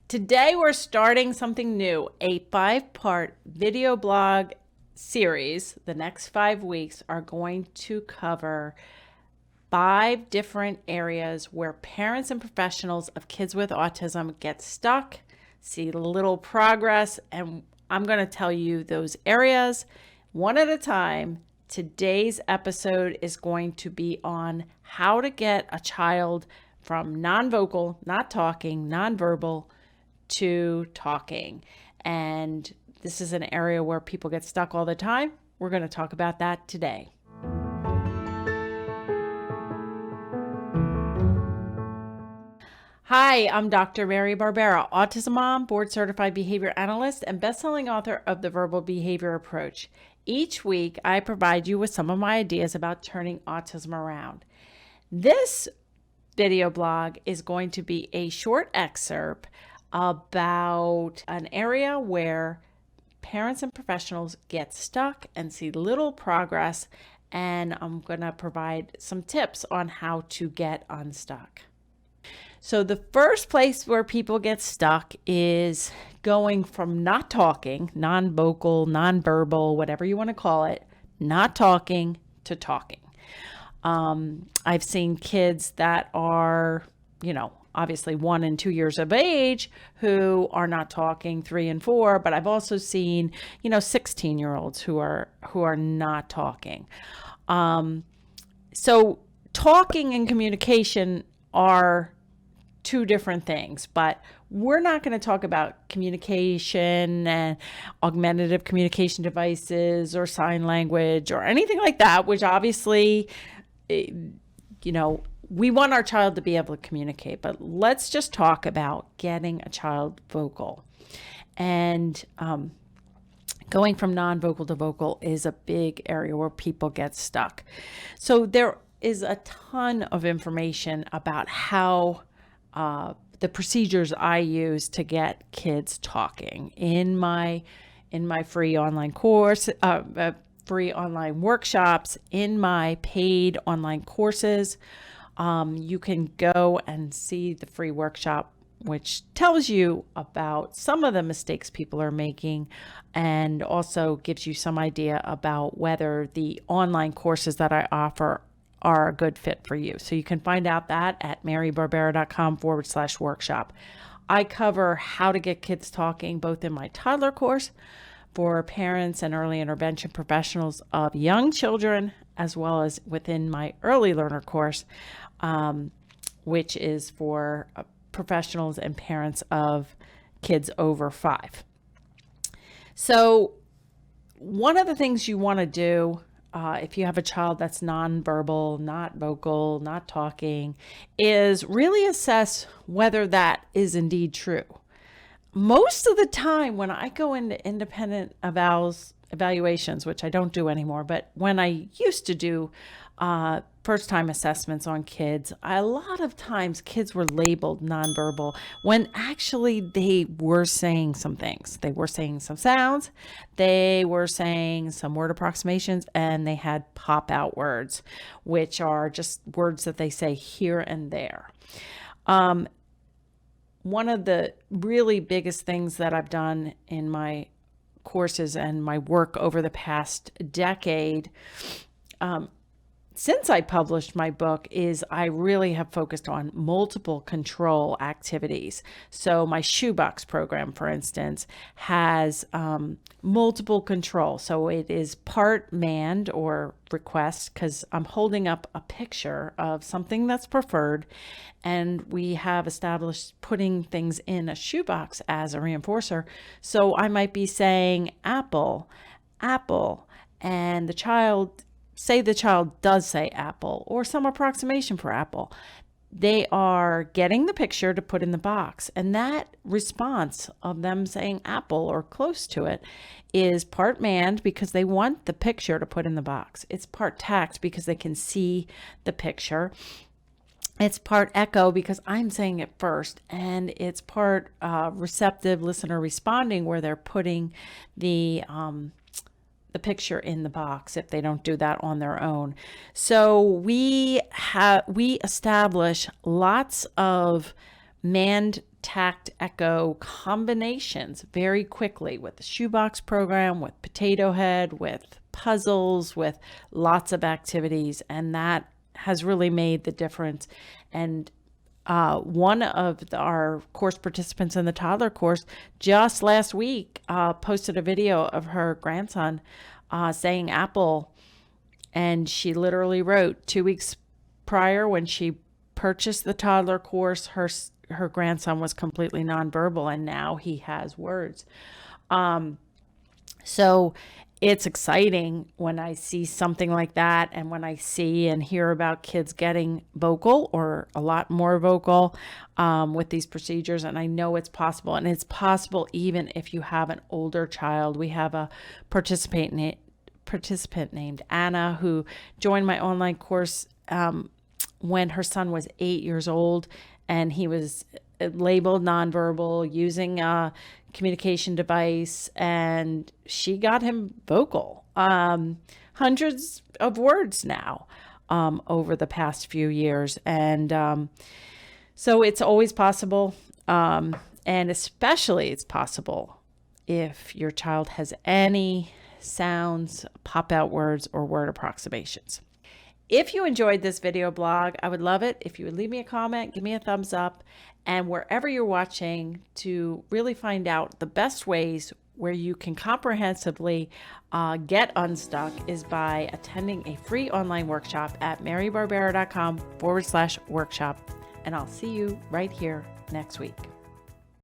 Today we're starting something new, a 5-part video blog series. The next 5 weeks are going to cover 5 different areas where parents and professionals of kids with autism get stuck, see little progress, and I'm going to tell you those areas one at a time. Today's episode is going to be on how to get a child from non-vocal, not talking, nonverbal, to talking. And this is an area where people get stuck all the time. We're going to talk about that today. Hi, I'm Dr. Mary Barbera, autism mom, board certified behavior analyst, and best-selling author of The Verbal Behavior Approach. Each week, I provide you with some of my ideas about turning autism around. This video blog is going to be a short excerpt about an area where parents and professionals get stuck and see little progress, and I'm going to provide some tips on how to get unstuck. So the first place where people get stuck is going from not talking, non-vocal, non-verbal, whatever you want to call it, not talking to talking. I've seen kids that are, obviously 1 and 2 years of age who are not talking, 3 and 4, but I've also seen, 16-year-olds who are not talking. So talking and communication are 2 different things, but we're not going to talk about communication and augmentative communication devices or sign language or anything like that, which obviously, we want our child to be able to communicate, but let's just talk about getting a child vocal. And going from non-vocal to vocal is a big area where people get stuck. So there is a ton of information about how the procedures I use to get kids talking in my free online course, free online workshops, in my paid online courses. You can go and see the free workshop, which tells you about some of the mistakes people are making and also gives you some idea about whether the online courses that I offer are a good fit for you. So you can find out that at marybarbera.com/workshop. I cover how to get kids talking both in my toddler course for parents and early intervention professionals of young children, as well as within my early learner course, which is for professionals and parents of kids over 5. So one of the things you want to do if you have a child that's nonverbal, not vocal, not talking, is really assess whether that is indeed true. Most of the time when I go into independent evaluations, which I don't do anymore, but when I used to do first-time assessments on kids, a lot of times kids were labeled nonverbal when actually they were saying some things. They were saying some sounds, they were saying some word approximations, and they had pop-out words, which are just words that they say here and there. One of the really biggest things that I've done in my courses and my work over the past decade, since I published my book, is I really have focused on multiple control activities. So my shoebox program, for instance, has multiple control. So it is part manned or request, because I'm holding up a picture of something that's preferred, and we have established putting things in a shoebox as a reinforcer. So I might be saying apple, apple, and the child does say apple or some approximation for apple. They are getting the picture to put in the box. And that response of them saying apple or close to it is part manned because they want the picture to put in the box. It's part tact because they can see the picture. It's part echo because I'm saying it first, and it's part receptive listener responding where they're putting the picture in the box if they don't do that on their own. So we establish lots of manned tact echo combinations very quickly with the shoebox program, with potato head, with puzzles, with lots of activities. And that has really made the difference. And one of our course participants in the toddler course just last week posted a video of her grandson saying apple. And she literally wrote 2 weeks prior, when she purchased the toddler course, her grandson was completely nonverbal, and now he has words. So it's exciting when I see something like that, and when I see and hear about kids getting vocal or a lot more vocal with these procedures. And I know it's possible, and it's possible even if you have an older child. We have a participant named Anna who joined my online course when her son was 8 years old, and he was labeled nonverbal using a communication device, and she got him vocal, hundreds of words now over the past few years. And so it's always possible, and especially it's possible if your child has any sounds, pop out words, or word approximations. If you enjoyed this video blog, I would love it if you would leave me a comment, give me a thumbs up, and wherever you're watching, to really find out the best ways where you can comprehensively get unstuck is by attending a free online workshop at marybarbera.com/workshop. And I'll see you right here next week.